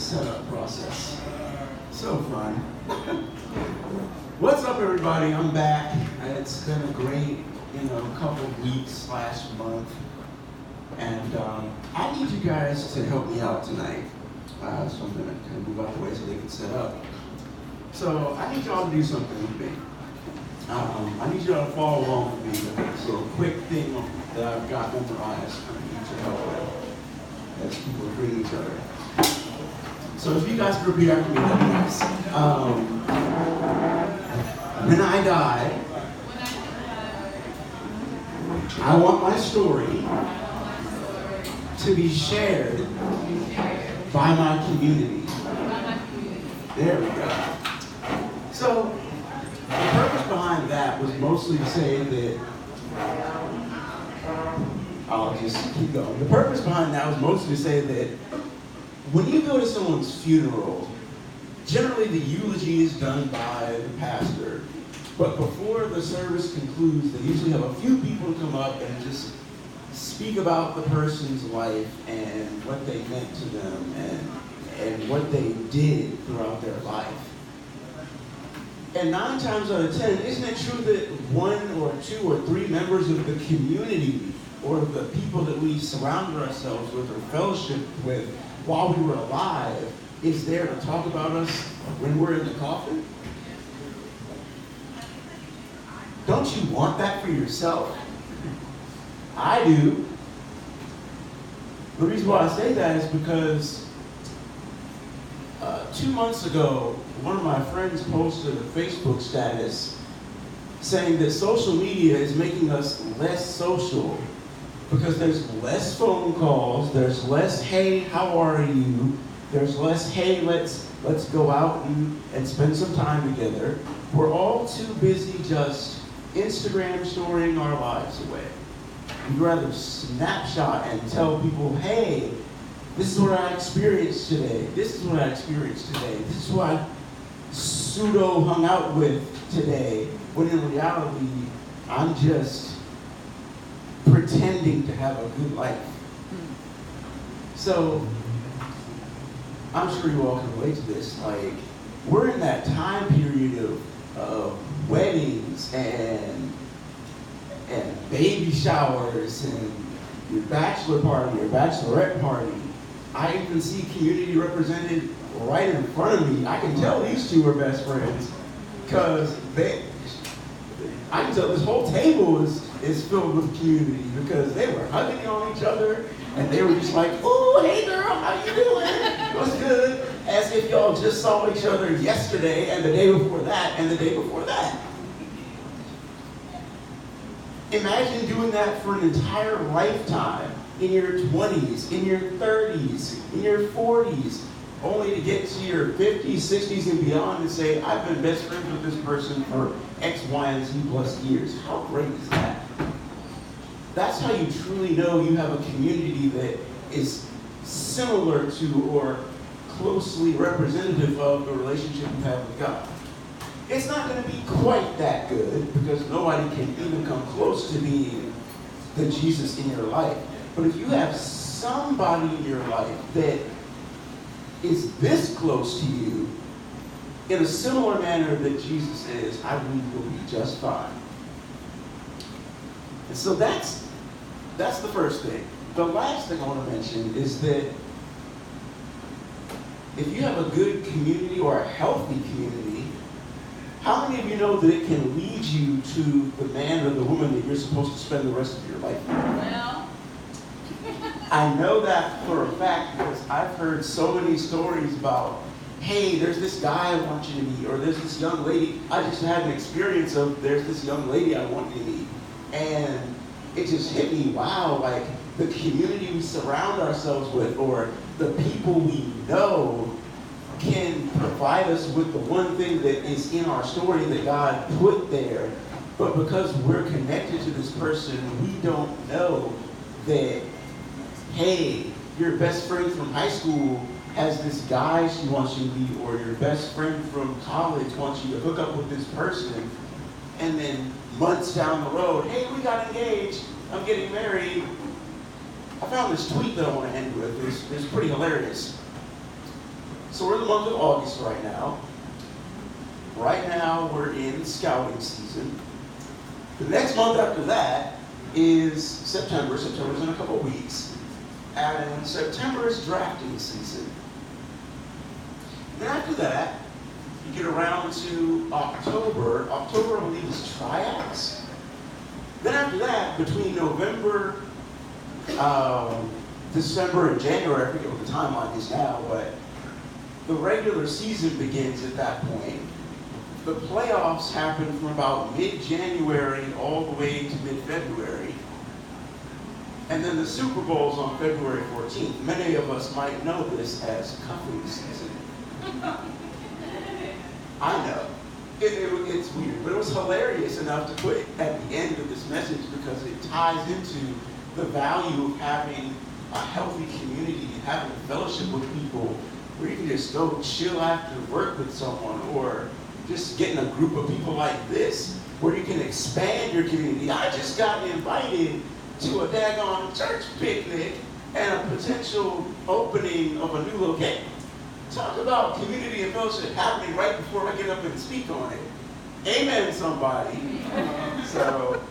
setup process. So fun. What's up, everybody? I'm back. It's been a great, couple of weeks / month. And I need you guys to help me out tonight. So I'm going to kind of move out the way so they can set up. So I need y'all to do something with me. I need y'all to follow along with me. So a quick thing that I've got memorized I need your help with as people greet each other. So if you guys could repeat after me, that'd be nice. When I die, I want my story to be shared by my community. There we go. So the purpose behind that was mostly to say that, I'll just keep going. The purpose behind that was mostly to say that when you go to someone's funeral, generally the eulogy is done by the pastor. But before the service concludes, they usually have a few people come up and just speak about the person's life and what they meant to them and what they did throughout their life. And 9 times out of 10, isn't it true that 1 or 2 or 3 members of the community or the people that we surrounded ourselves with or fellowship with while we were alive is there to talk about us when we're in the coffin? Don't you want that for yourself? I do. The reason why I say that is because 2 months ago, one of my friends posted a Facebook status saying that social media is making us less social because there's less phone calls, there's less, hey, how are you? There's less, hey, let's go out and spend some time together. We're all too busy just Instagram storying our lives away. We'd rather snapshot and tell people, hey, this is what I experienced today. This is what I experienced today. This is what I pseudo hung out with today. When in reality, I'm just pretending to have a good life. So, I'm sure you all can relate to this. Like, we're in that time period of weddings and baby showers and your bachelor party or bachelorette party. I even see community represented right in front of me. I can tell these two are best friends because I can tell this whole table is filled with community because they were hugging on each other and they were just like, oh, hey girl, how you doing? What's good? As if y'all just saw each other yesterday and the day before that and the day before that. Imagine doing that for an entire lifetime, in your 20s, in your 30s, in your 40s, only to get to your 50s, 60s, and beyond and say, I've been best friends with this person for X, Y, and Z plus years. How great is that? That's how you truly know you have a community that is similar to or closely representative of the relationship you have with God. It's not going to be quite that good because nobody can even come close to being the Jesus in your life. But if you have somebody in your life that is this close to you in a similar manner that Jesus is, I believe you'll be just fine. And so that's the first thing. The last thing I want to mention is that if you have a good community or a healthy community, how many of you know that it can lead you to the man or the woman that you're supposed to spend the rest of your life with? Well, I know that for a fact because I've heard so many stories about, hey, there's this guy I want you to meet, or there's this young lady. I just had an experience of there's this young lady I want you to meet. And it just hit me, wow, like the community we surround ourselves with or the people we know can provide us with the one thing that is in our story that God put there. But because we're connected to this person, we don't know that, hey, your best friend from high school has this guy she wants you to meet, or your best friend from college wants you to hook up with this person, and then months down the road, hey, we got engaged, I'm getting married. I found this tweet that I want to end with. It's pretty hilarious. So we're in the month of August right now. Right now we're in scouting season. The next month after that is September. September's in a couple weeks. And September is drafting season. Then after that, you get around to October. October, I believe, is tryouts. Then after that, between November, December, and January, I forget what the timeline is now, but the regular season begins at that point. The playoffs happen from about mid-January all the way to mid-February. And then the Super Bowl's on February 14th. Many of us might know this as cuffing season. I know. It's weird, but it was hilarious enough to put at the end of this message because it ties into the value of having a healthy community and having a fellowship with people where you can just go chill after work with someone, or just getting a group of people like this where you can expand your community. I just got invited to a daggone church picnic and a potential opening of a new location. Talk about community and fellowship happening right before I get up and speak on it. Amen, somebody. So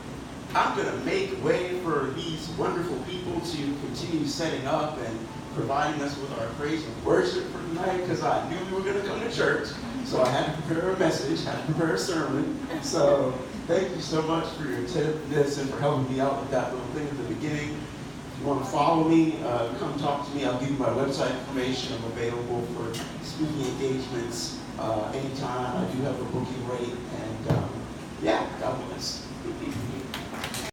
I'm going to make way for these wonderful people to continue setting up and providing us with our praise and worship for tonight, because I knew we were going to come to church. So I had to prepare a message, had to prepare a sermon. So thank you so much for your attentiveness and for helping me out with that little thing at the beginning. If you want to follow me, come talk to me. I'll give you my website information. I'm available for speaking engagements anytime. I do have a booking rate. And yeah, God bless.